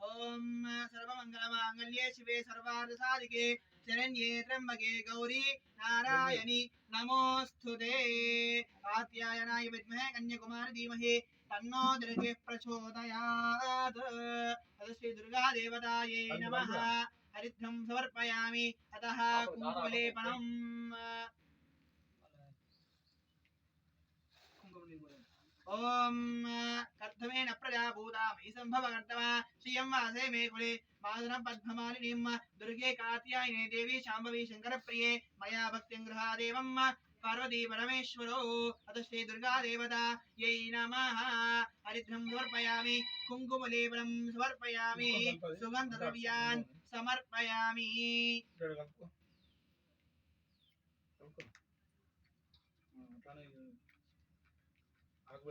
ओम सर्वमंगलमांगल्ये शिवे सर्वार्थसाधिके शरण्ये त्र्यंबके गौरी नारायणी नमोस्तुते। कात्यायनाय विद्महे कन्याकुमारी धीमहि तन्नो दुर्गे प्रचोदयात्। श्री दुर्गा देवतायै नमः। हरिद्रं समर्पयामि अतः कुङ्कुमलेपनम्। ओम कर्तमेन प्रजाभूता मयि सम्भव कर्तमा श्रियं वासे मे कुले मादनं पद्ममालिनीं दुर्गे कात्यायने देवी शाम्भवी शङ्करप्रिये मया भक्तिं गृहादेवं पार्वती परमेश्वरो अतः श्री दुर्गा देवता यै नमः। हरिद्रं समर्पयामि कुङ्कुमलेपनं समर्पयामि सुगन्धद्रव्यान् समर्पयामि। आग